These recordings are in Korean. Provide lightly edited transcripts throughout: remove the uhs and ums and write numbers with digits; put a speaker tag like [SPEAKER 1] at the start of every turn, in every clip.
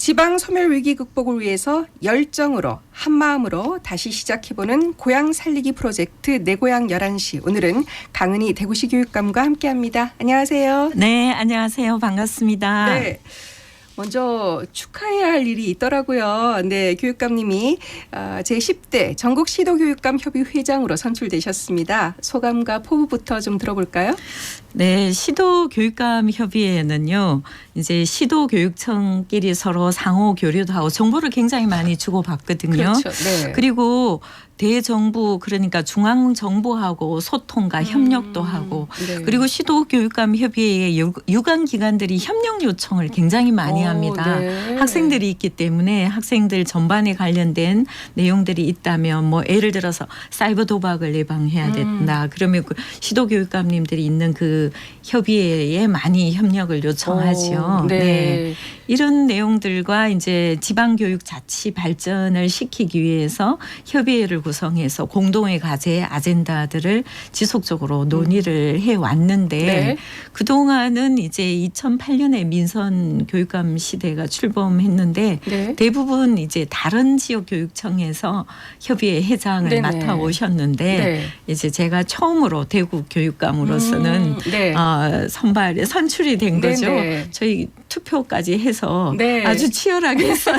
[SPEAKER 1] 지방 소멸 위기 극복을 위해서 열정으로 한마음으로 다시 시작해보는 고향 살리기 프로젝트 내 고향 11시. 오늘은 강은희 대구시 교육감과 함께합니다. 안녕하세요.
[SPEAKER 2] 네, 안녕하세요. 반갑습니다.
[SPEAKER 1] 네. 먼저 축하해야 할 일이 있더라고요. 네, 교육감님이 제10대 전국 시도교육감 협의 회장으로 선출되셨습니다. 소감과 포부부터 좀 들어볼까요?
[SPEAKER 2] 네, 시도교육감 협의회는요, 이제 시도교육청끼리 서로 상호 교류도 하고 정보를 굉장히 많이 주고받거든요.
[SPEAKER 1] 그렇죠. 네.
[SPEAKER 2] 그리고 대정부 그러니까 중앙정부하고 소통과 협력도 하고
[SPEAKER 1] 네.
[SPEAKER 2] 그리고 시도교육감 협의회의 유관 기관들이 협력 요청을 굉장히 많이 합니다.
[SPEAKER 1] 네.
[SPEAKER 2] 학생들이 있기 때문에 학생들 전반에 관련된 내용들이 있다면 뭐 예를 들어서 사이버 도박을 예방해야 된다. 그러면 그 시도교육감님들이 있는 그 협의회에 많이 협력을 요청하죠.
[SPEAKER 1] 네.
[SPEAKER 2] 이런 내용들과 이제 지방교육 자치 발전을 시키기 위해서 협의회를 구성해서 공동의 과제 아젠다들을 지속적으로 논의를 해왔는데
[SPEAKER 1] 네.
[SPEAKER 2] 그동안은 이제 2008년에 민선 교육감 시대가 출범했는데
[SPEAKER 1] 네.
[SPEAKER 2] 대부분 이제 다른 지역 교육청에서 협의회 회장을
[SPEAKER 1] 네네.
[SPEAKER 2] 맡아오셨는데
[SPEAKER 1] 네.
[SPEAKER 2] 이제 제가 처음으로 대구 교육감으로서는
[SPEAKER 1] 네.
[SPEAKER 2] 선출이 된 거죠.
[SPEAKER 1] 네네.
[SPEAKER 2] 저희 투표까지 해서
[SPEAKER 1] 네.
[SPEAKER 2] 아주 치열하게 했어요.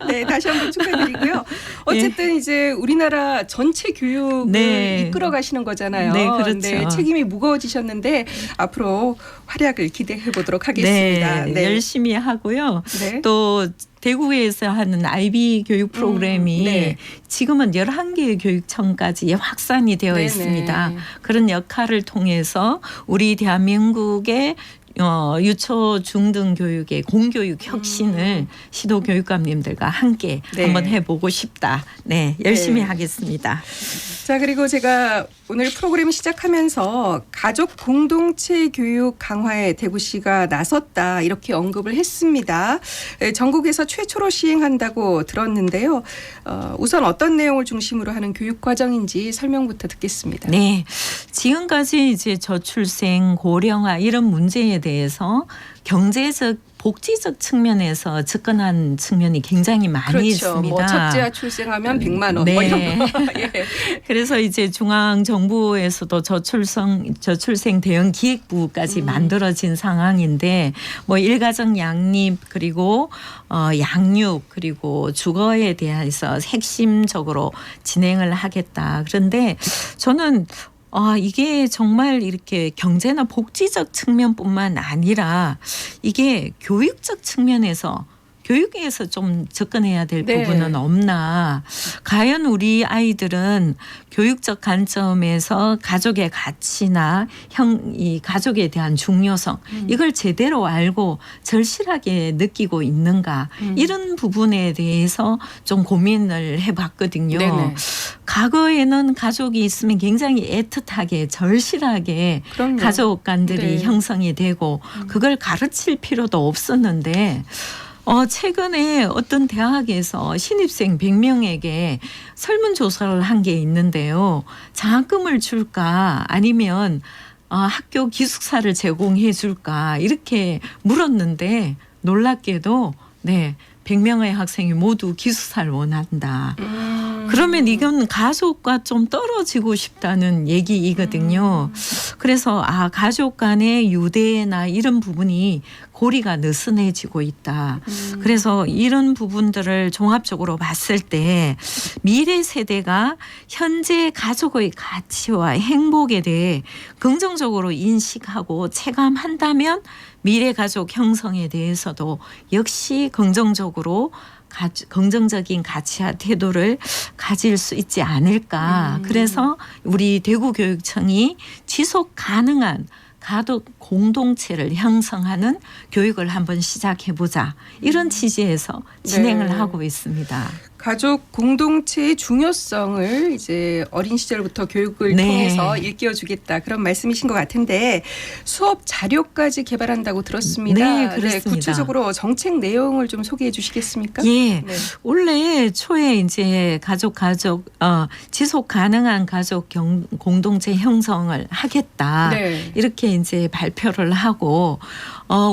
[SPEAKER 1] 네, 다시 한번 축하드리고요. 어쨌든 이제 우리나라 전체 교육을
[SPEAKER 2] 네.
[SPEAKER 1] 이끌어 가시는 거잖아요.
[SPEAKER 2] 네, 그렇죠.
[SPEAKER 1] 책임이 무거워지셨는데 앞으로 활약을 기대해 보도록 하겠습니다.
[SPEAKER 2] 네, 열심히 하고요.
[SPEAKER 1] 네.
[SPEAKER 2] 또 대구에서 하는 IB 교육 프로그램이
[SPEAKER 1] 네.
[SPEAKER 2] 지금은 11개의 교육청까지 확산이 되어
[SPEAKER 1] 네네.
[SPEAKER 2] 있습니다. 그런 역할을 통해서 우리 대한민국의 유초 중등 교육의 공교육 혁신을 시도 교육감님들과 함께
[SPEAKER 1] 네.
[SPEAKER 2] 한번 해보고 싶다. 네, 열심히
[SPEAKER 1] 네.
[SPEAKER 2] 하겠습니다.
[SPEAKER 1] 자, 그리고 제가 오늘 프로그램 시작하면서 가족 공동체 교육 강화에 대구시가 나섰다 이렇게 언급을 했습니다. 전국에서 최초로 시행한다고 들었는데요. 우선 어떤 내용을 중심으로 하는 교육 과정인지 설명부터 듣겠습니다.
[SPEAKER 2] 네, 지금까지 이제 저출생, 고령화 이런 문제에 대해서 경제적 복지적 측면에서 접근한 측면이 굉장히 많이
[SPEAKER 1] 그렇죠.
[SPEAKER 2] 있습니다.
[SPEAKER 1] 뭐 첫째와 출생하면 100만 원.
[SPEAKER 2] 네.
[SPEAKER 1] 뭐 이런 거. 예.
[SPEAKER 2] 그래서 이제 중앙 정부에서도 저출생 대응 기획부까지 만들어진 상황인데 뭐 일가정 양립 그리고 양육 그리고 주거에 대해서 핵심적으로 진행을 하겠다. 그런데 저는 이게 정말 이렇게 경제나 복지적 측면뿐만 아니라 이게 교육적 측면에서 교육에서 좀 접근해야 될
[SPEAKER 1] 네.
[SPEAKER 2] 부분은 없나. 과연 우리 아이들은 교육적 관점에서 가족의 가치나 이 가족에 대한 중요성 이걸 제대로 알고 절실하게 느끼고 있는가. 이런 부분에 대해서 좀 고민을 해봤거든요.
[SPEAKER 1] 네네.
[SPEAKER 2] 과거에는 가족이 있으면 굉장히 애틋하게 절실하게
[SPEAKER 1] 그럼요.
[SPEAKER 2] 가족 간들이
[SPEAKER 1] 네.
[SPEAKER 2] 형성이 되고 그걸 가르칠 필요도 없었는데 최근에 어떤 대학에서 신입생 100명에게 설문조사를 한 게 있는데요. 장학금을 줄까 아니면 학교 기숙사를 제공해 줄까 이렇게 물었는데 놀랍게도 100명의 학생이 모두 기숙사를 원한다. 그러면 이건 가족과 좀 떨어지고 싶다는 얘기이거든요. 그래서 가족 간의 유대나 이런 부분이 고리가 느슨해지고 있다. 그래서 이런 부분들을 종합적으로 봤을 때 미래 세대가 현재 가족의 가치와 행복에 대해 긍정적으로 인식하고 체감한다면 미래 가족 형성에 대해서도 역시 긍정적인 가치와 태도를 가질 수 있지 않을까. 그래서 우리 대구교육청이 지속 가능한 가족 공동체를 형성하는 교육을 한번 시작해보자. 이런 취지에서 진행을 하고 있습니다.
[SPEAKER 1] 가족 공동체의 중요성을 이제 어린 시절부터 교육을
[SPEAKER 2] 네.
[SPEAKER 1] 통해서 일깨워주겠다 그런 말씀이신 것 같은데 수업 자료까지 개발한다고 들었습니다.
[SPEAKER 2] 네, 그렇습니다.
[SPEAKER 1] 구체적으로 정책 내용을 좀 소개해 주시겠습니까?
[SPEAKER 2] 예.
[SPEAKER 1] 네.
[SPEAKER 2] 원래 초에 이제 지속 가능한 가족 공동체 형성을 하겠다.
[SPEAKER 1] 네.
[SPEAKER 2] 이렇게 이제 발표를 하고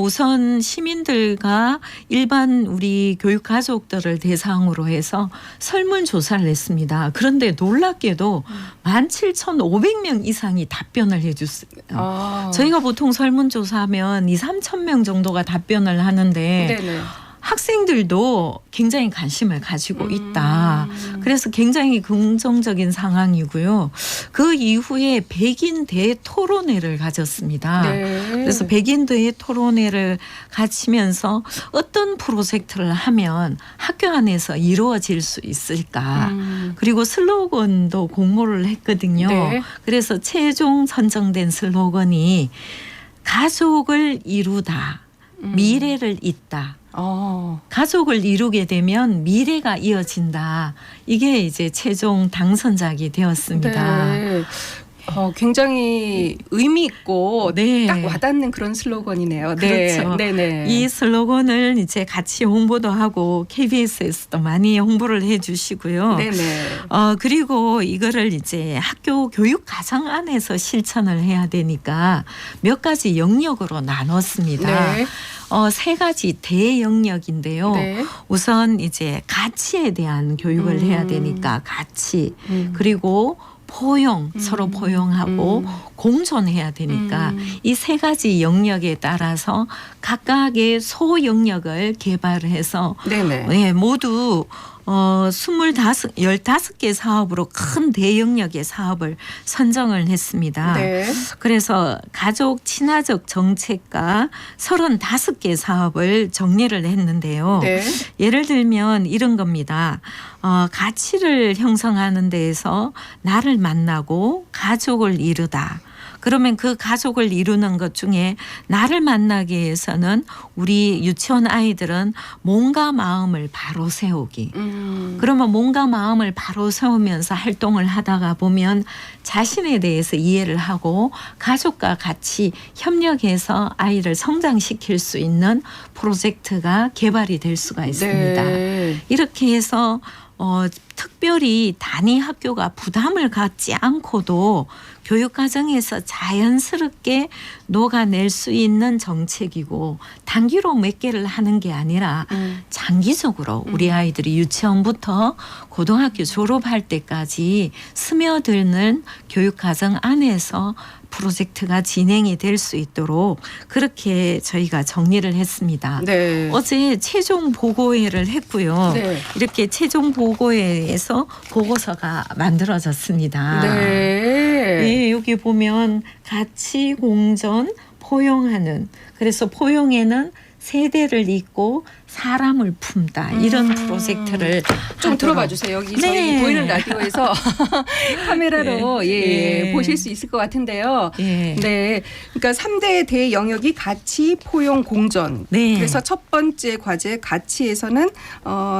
[SPEAKER 2] 우선 시민들과 일반 우리 교육 가족들을 대상으로 해서 설문조사를 했습니다. 그런데 놀랍게도 17,500명 이상이 답변을 해줬어요. 저희가 보통 설문조사하면 2-3천 명 정도가 답변을 하는데
[SPEAKER 1] 네네.
[SPEAKER 2] 학생들도 굉장히 관심을 가지고 있다. 그래서 굉장히 긍정적인 상황이고요. 그 이후에 백인 대토론회를 가졌습니다.
[SPEAKER 1] 네.
[SPEAKER 2] 그래서 백인 대토론회를 가지면서 어떤 프로젝트를 하면 학교 안에서 이루어질 수 있을까. 그리고 슬로건도 공모를 했거든요.
[SPEAKER 1] 네.
[SPEAKER 2] 그래서 최종 선정된 슬로건이 가족을 이루다. 미래를 잇다. 가족을 이루게 되면 미래가 이어진다. 이게 이제 최종 당선작이 되었습니다.
[SPEAKER 1] 네. 굉장히 의미 있고
[SPEAKER 2] 네.
[SPEAKER 1] 딱 와닿는 그런 슬로건이네요.
[SPEAKER 2] 그렇죠.
[SPEAKER 1] 네네.
[SPEAKER 2] 이 슬로건을 이제 같이 홍보도 하고 KBS에서도 많이 홍보를 해주시고요.
[SPEAKER 1] 네네.
[SPEAKER 2] 그리고 이거를 이제 학교 교육 과정 안에서 실천을 해야 되니까 몇 가지 영역으로 나눴습니다.
[SPEAKER 1] 네.
[SPEAKER 2] 세 가지 대영역인데요.
[SPEAKER 1] 네.
[SPEAKER 2] 우선 이제 가치에 대한 교육을 해야 되니까 가치 그리고 포용 서로 포용하고 공존해야 되니까 이 세 가지 영역에 따라서 각각의 소영역을 개발해서
[SPEAKER 1] 네네.
[SPEAKER 2] 모두 15개 사업으로 큰 대영역의 사업을 선정을 했습니다.
[SPEAKER 1] 네.
[SPEAKER 2] 그래서 가족 친화적 정책과 35개 사업을 정리를 했는데요.
[SPEAKER 1] 네.
[SPEAKER 2] 예를 들면 이런 겁니다. 가치를 형성하는 데에서 나를 만나고 가족을 이루다. 그러면 그 가족을 이루는 것 중에 나를 만나기 위해서는 우리 유치원 아이들은 몸과 마음을 바로 세우기. 그러면 몸과 마음을 바로 세우면서 활동을 하다가 보면 자신에 대해서 이해를 하고 가족과 같이 협력해서 아이를 성장시킬 수 있는 프로젝트가 개발이 될 수가 있습니다.
[SPEAKER 1] 네.
[SPEAKER 2] 이렇게 해서 특별히 단위 학교가 부담을 갖지 않고도 교육 과정에서 자연스럽게 녹아낼 수 있는 정책이고 단기로 몇 개를 하는 게 아니라 장기적으로 우리 아이들이 유치원부터 고등학교 졸업할 때까지 스며드는 교육 과정 안에서 프로젝트가 진행이 될 수 있도록 그렇게 저희가 정리를 했습니다.
[SPEAKER 1] 네.
[SPEAKER 2] 어제 최종 보고회를 했고요.
[SPEAKER 1] 네.
[SPEAKER 2] 이렇게 최종 보고회에서 보고서가 만들어졌습니다.
[SPEAKER 1] 네.
[SPEAKER 2] 네, 여기 보면 가치 공존 포용하는 그래서 포용에는 세대를 잇고 사람을 품다 이런 프로젝트를
[SPEAKER 1] 좀 들어봐 주세요. 여기 저희
[SPEAKER 2] 네.
[SPEAKER 1] 보이는 라디오에서 카메라로
[SPEAKER 2] 네.
[SPEAKER 1] 보실 수 있을 것 같은데요.
[SPEAKER 2] 네.
[SPEAKER 1] 네. 그러니까 3대 대영역이 가치, 포용, 공존.
[SPEAKER 2] 네.
[SPEAKER 1] 그래서 첫 번째 과제 가치에서는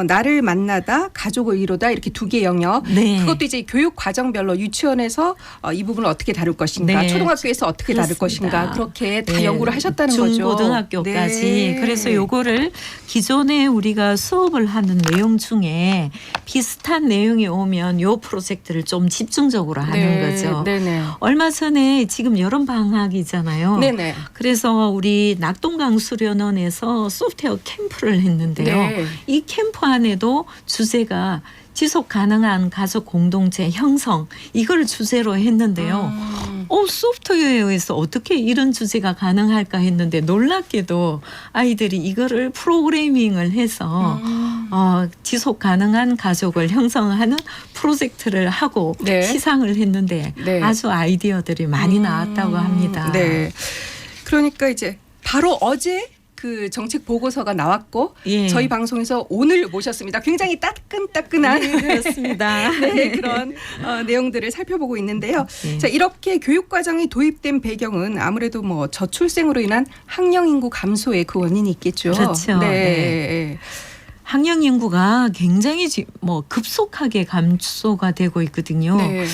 [SPEAKER 1] 나를 만나다, 가족을 이루다 이렇게 두 개 영역.
[SPEAKER 2] 네.
[SPEAKER 1] 그것도 이제 교육 과정별로 유치원에서 이 부분을 어떻게 다룰 것인가,
[SPEAKER 2] 네.
[SPEAKER 1] 초등학교에서 어떻게 다룰
[SPEAKER 2] 그렇습니다.
[SPEAKER 1] 것인가 그렇게 다
[SPEAKER 2] 네.
[SPEAKER 1] 연구를 하셨다는 거죠.
[SPEAKER 2] 중고등학교까지.
[SPEAKER 1] 네.
[SPEAKER 2] 그래서 요거를 기존에 우리가 수업을 하는 내용 중에 비슷한 내용이 오면 요 프로젝트를 좀 집중적으로 하는 거죠.
[SPEAKER 1] 네네.
[SPEAKER 2] 얼마 전에 지금 여름 방학이잖아요.
[SPEAKER 1] 네네.
[SPEAKER 2] 그래서 우리 낙동강 수련원에서 소프트웨어 캠프를 했는데요.
[SPEAKER 1] 네.
[SPEAKER 2] 이 캠프 안에도 주제가 지속 가능한 가족 공동체 형성 이걸 주제로 했는데요. 소프트웨어에서 어떻게 이런 주제가 가능할까 했는데 놀랍게도 아이들이 이거를 프로그래밍을 해서 지속 가능한 가족을 형성하는 프로젝트를 하고
[SPEAKER 1] 네.
[SPEAKER 2] 시상을 했는데
[SPEAKER 1] 네.
[SPEAKER 2] 아주 아이디어들이 많이 나왔다고 합니다.
[SPEAKER 1] 네. 그러니까 이제 바로 어제 그 정책 보고서가 나왔고
[SPEAKER 2] 예.
[SPEAKER 1] 저희 방송에서 오늘 모셨습니다. 굉장히 따끈따끈한
[SPEAKER 2] 네, 그렇습니다.
[SPEAKER 1] 네, 그런 내용들을 살펴보고 있는데요.
[SPEAKER 2] 네.
[SPEAKER 1] 자, 이렇게 교육 과정이 도입된 배경은 아무래도 뭐 저출생으로 인한 학령 인구 감소의 그 원인이 있겠죠.
[SPEAKER 2] 그렇죠.
[SPEAKER 1] 네.
[SPEAKER 2] 학령 인구가 굉장히 뭐 급속하게 감소가 되고 있거든요.
[SPEAKER 1] 네.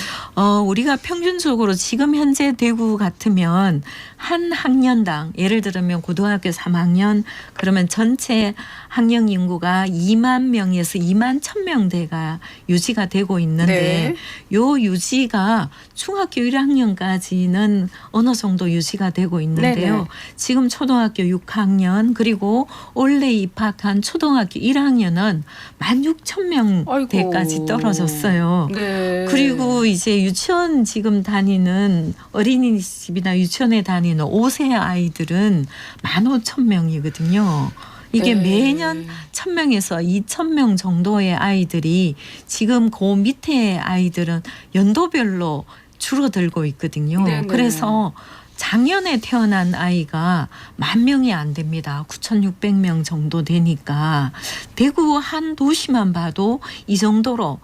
[SPEAKER 2] 우리가 평균적으로 지금 현재 대구 같으면 한 학년당 예를 들면 고등학교 3학년 그러면 전체 학령 인구가 2만 명에서 2만 1,000명대가 유지가 되고 있는데
[SPEAKER 1] 네.
[SPEAKER 2] 요 유지가 중학교 1학년까지는 어느 정도 유지가 되고 있는데요.
[SPEAKER 1] 네네.
[SPEAKER 2] 지금 초등학교 6학년 그리고 올해 입학한 초등학교 1학년은 16,000명대까지 떨어졌어요.
[SPEAKER 1] 네.
[SPEAKER 2] 그리고 이제 유치원 지금 다니는 어린이집이나 유치원에 다니는 5세 아이들은 15,000명이거든요. 이게
[SPEAKER 1] 네.
[SPEAKER 2] 매년 1,000명에서 2,000명 정도의 아이들이 지금 그 밑에 아이들은 연도별로 줄어들고 있거든요.
[SPEAKER 1] 네네.
[SPEAKER 2] 그래서 작년에 태어난 아이가 10,000명이 안 됩니다. 9,600명 정도 되니까 대구 한 도시만 봐도 이 정도로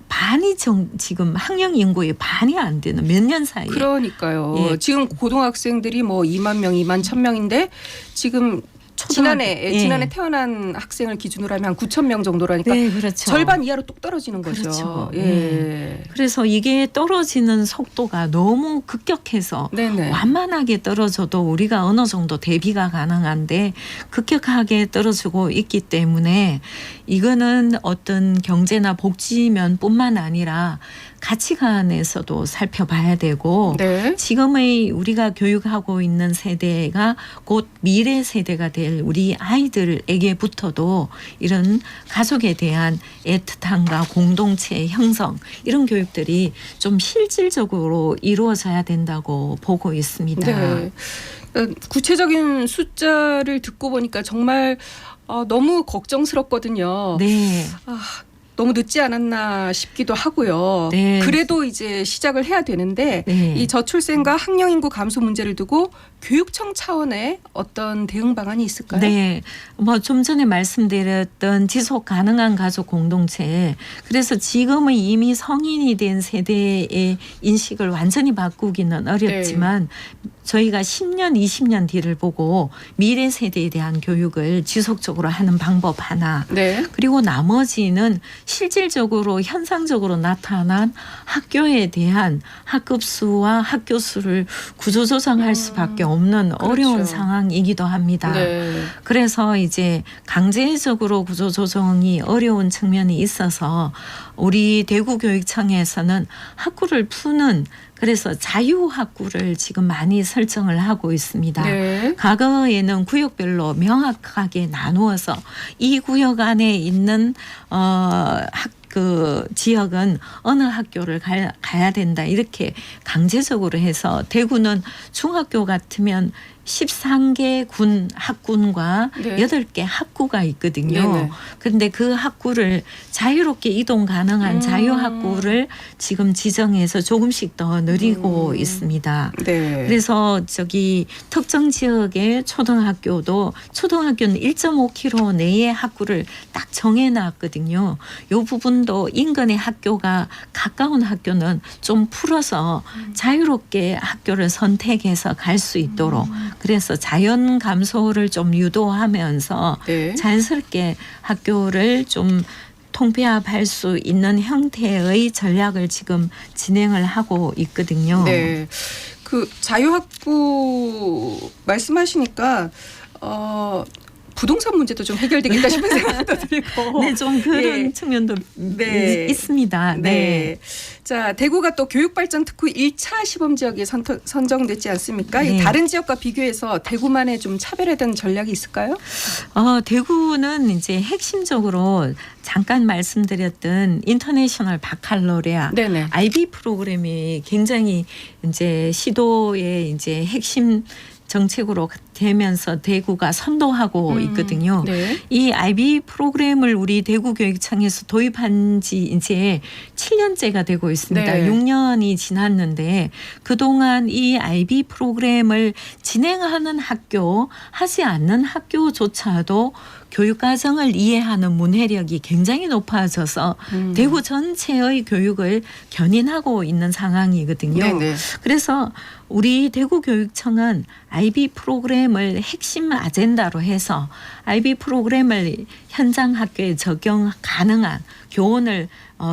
[SPEAKER 2] 반이 지금 학령 인구의 반이 안 되는 몇 년 사이에.
[SPEAKER 1] 그러니까요.
[SPEAKER 2] 예.
[SPEAKER 1] 지금 고등학생들이 뭐 2만 명, 2만 1,000명인데 지금
[SPEAKER 2] 초등학교,
[SPEAKER 1] 지난해 태어난 학생을 기준으로 하면 한 9,000명 정도라니까
[SPEAKER 2] 네, 그렇죠.
[SPEAKER 1] 절반 이하로 뚝 떨어지는 거죠.
[SPEAKER 2] 그렇죠.
[SPEAKER 1] 예.
[SPEAKER 2] 그래서 이게 떨어지는 속도가 너무 급격해서
[SPEAKER 1] 네네.
[SPEAKER 2] 완만하게 떨어져도 우리가 어느 정도 대비가 가능한데 급격하게 떨어지고 있기 때문에 이거는 어떤 경제나 복지면뿐만 아니라 가치관에서도 살펴봐야 되고
[SPEAKER 1] 네.
[SPEAKER 2] 지금의 우리가 교육하고 있는 세대가 곧 미래 세대가 될 우리 아이들에게부터도 이런 가족에 대한 애틋함과 공동체 형성 이런 교육들이 좀 실질적으로 이루어져야 된다고 보고 있습니다.
[SPEAKER 1] 네. 구체적인 숫자를 듣고 보니까 정말 너무 걱정스럽거든요.
[SPEAKER 2] 네.
[SPEAKER 1] 너무 늦지 않았나 싶기도 하고요.
[SPEAKER 2] 네.
[SPEAKER 1] 그래도 이제 시작을 해야 되는데
[SPEAKER 2] 네.
[SPEAKER 1] 이 저출생과 학령 인구 감소 문제를 두고 교육청 차원의 어떤 대응 방안이 있을까요?
[SPEAKER 2] 네. 뭐 좀 전에 말씀드렸던 지속 가능한 가족 공동체. 그래서 지금의 이미 성인이 된 세대의 인식을 완전히 바꾸기는 어렵지만 저희가 10년, 20년 뒤를 보고 미래 세대에 대한 교육을 지속적으로 하는 방법 하나.
[SPEAKER 1] 네.
[SPEAKER 2] 그리고 나머지는 실질적으로 현상적으로 나타난 학교에 대한 학급 수와 학교 수를 구조조정할 수밖에 없는
[SPEAKER 1] 그렇죠.
[SPEAKER 2] 어려운 상황이기도 합니다.
[SPEAKER 1] 네.
[SPEAKER 2] 그래서 이제 강제적으로 구조조정이 어려운 측면이 있어서 우리 대구교육청에서는 학구를 푸는 그래서 자유학구를 지금 많이 설정을 하고 있습니다.
[SPEAKER 1] 네.
[SPEAKER 2] 과거에는 구역별로 명확하게 나누어서 이 구역 안에 있는 그 지역은 어느 학교를 가야 된다 이렇게 강제적으로 해서 대구는 중학교 같으면 13개 군 학군과
[SPEAKER 1] 네.
[SPEAKER 2] 8개 학구가 있거든요.
[SPEAKER 1] 네네.
[SPEAKER 2] 그런데 그 학구를 자유롭게 이동 가능한 자유학구를 지금 지정해서 조금씩 더 늘리고 있습니다.
[SPEAKER 1] 네.
[SPEAKER 2] 그래서 특정 지역의 초등학교도 초등학교는 1.5km 내의 학구를 딱 정해놨거든요. 이 부분도 인근의 학교가 가까운 학교는 좀 풀어서 자유롭게 학교를 선택해서 갈 수 있도록 그래서 자연 감소를 좀 유도하면서
[SPEAKER 1] 네.
[SPEAKER 2] 자연스럽게 학교를 좀 통폐합할 수 있는 형태의 전략을 지금 진행을 하고 있거든요.
[SPEAKER 1] 네. 그 자유학부 말씀하시니까 부동산 문제도 좀 해결되겠다 싶은 생각도 들고.
[SPEAKER 2] 네, 좀 그런
[SPEAKER 1] 예.
[SPEAKER 2] 측면도
[SPEAKER 1] 네.
[SPEAKER 2] 있습니다.
[SPEAKER 1] 네. 자, 대구가 또 교육발전 특구 1차 시범 지역에 선정됐지 않습니까?
[SPEAKER 2] 네.
[SPEAKER 1] 다른 지역과 비교해서 대구만의 좀 차별화된 전략이 있을까요?
[SPEAKER 2] 대구는 이제 핵심적으로 잠깐 말씀드렸던 인터내셔널 바칼로레아
[SPEAKER 1] 네네.
[SPEAKER 2] IB 프로그램이 굉장히 이제 시도의 이제 핵심 정책으로 되면서 대구가 선도하고 있거든요.
[SPEAKER 1] 네.
[SPEAKER 2] 이 IB 프로그램을 우리 대구교육청에서 도입한 지 이제 7년째가 되고 있습니다.
[SPEAKER 1] 네.
[SPEAKER 2] 6년이 지났는데 그동안 이 IB 프로그램을 진행하는 학교, 하지 않는 학교조차도 교육 과정을 이해하는 문해력이 굉장히 높아져서 대구 전체의 교육을 견인하고 있는 상황이거든요.
[SPEAKER 1] 네네.
[SPEAKER 2] 그래서 우리 대구교육청은 IB 프로그램을 핵심 아젠다로 해서 IB 프로그램을 현장 학교에 적용 가능한 교원을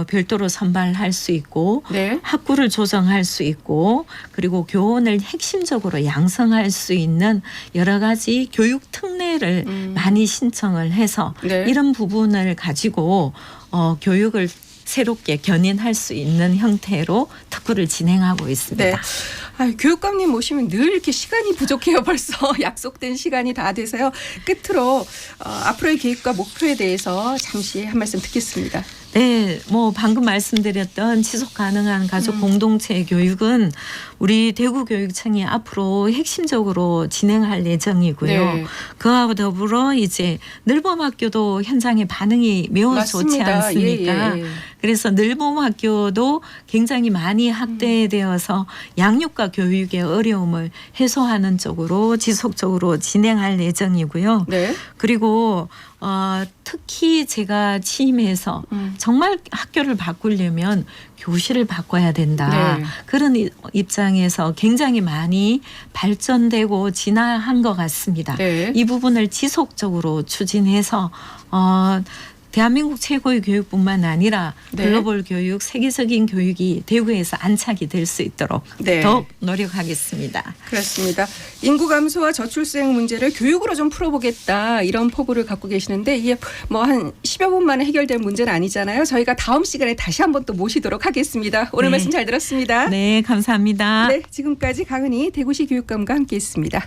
[SPEAKER 2] 별도로 선발할 수 있고
[SPEAKER 1] 네.
[SPEAKER 2] 학구를 조정할 수 있고 그리고 교원을 핵심적으로 양성할 수 있는 여러 가지 교육 특례를 많이 신청을 해서
[SPEAKER 1] 네.
[SPEAKER 2] 이런 부분을 가지고 교육을 새롭게 견인할 수 있는 형태로 특구를 진행하고 있습니다.
[SPEAKER 1] 네. 교육감님 모시면 늘 이렇게 시간이 부족해요. 벌써 약속된 시간이 다 돼서요. 끝으로 앞으로의 계획과 목표에 대해서 잠시 한 말씀 듣겠습니다.
[SPEAKER 2] 네, 뭐 방금 말씀드렸던 지속 가능한 가족 공동체 교육은 우리 대구교육청이 앞으로 핵심적으로 진행할 예정이고요.
[SPEAKER 1] 네.
[SPEAKER 2] 그와 더불어 이제 늘봄학교도 현장의 반응이 매우 좋지
[SPEAKER 1] 맞습니다.
[SPEAKER 2] 않습니까?
[SPEAKER 1] 예, 예.
[SPEAKER 2] 그래서 늘봄학교도 굉장히 많이 확대되어서 양육과 교육의 어려움을 해소하는 쪽으로 지속적으로 진행할 예정이고요.
[SPEAKER 1] 네.
[SPEAKER 2] 그리고 특히 제가 취임해서 정말 학교를 바꾸려면 교실을 바꿔야 된다.
[SPEAKER 1] 네.
[SPEAKER 2] 그런 입장에서 굉장히 많이 발전되고 진화한 것 같습니다.
[SPEAKER 1] 네.
[SPEAKER 2] 이 부분을 지속적으로 추진해서 대한민국 최고의 교육뿐만 아니라
[SPEAKER 1] 네.
[SPEAKER 2] 글로벌 교육, 세계적인 교육이 대구에서 안착이 될 수 있도록
[SPEAKER 1] 네.
[SPEAKER 2] 더욱 노력하겠습니다.
[SPEAKER 1] 그렇습니다. 인구 감소와 저출생 문제를 교육으로 좀 풀어보겠다 이런 포부를 갖고 계시는데 이게 뭐 한 10여 분 만에 해결될 문제는 아니잖아요. 저희가 다음 시간에 다시 한번 또 모시도록 하겠습니다. 오늘
[SPEAKER 2] 네.
[SPEAKER 1] 말씀 잘 들었습니다.
[SPEAKER 2] 네, 감사합니다.
[SPEAKER 1] 네, 지금까지 강은희 대구시 교육감과 함께했습니다.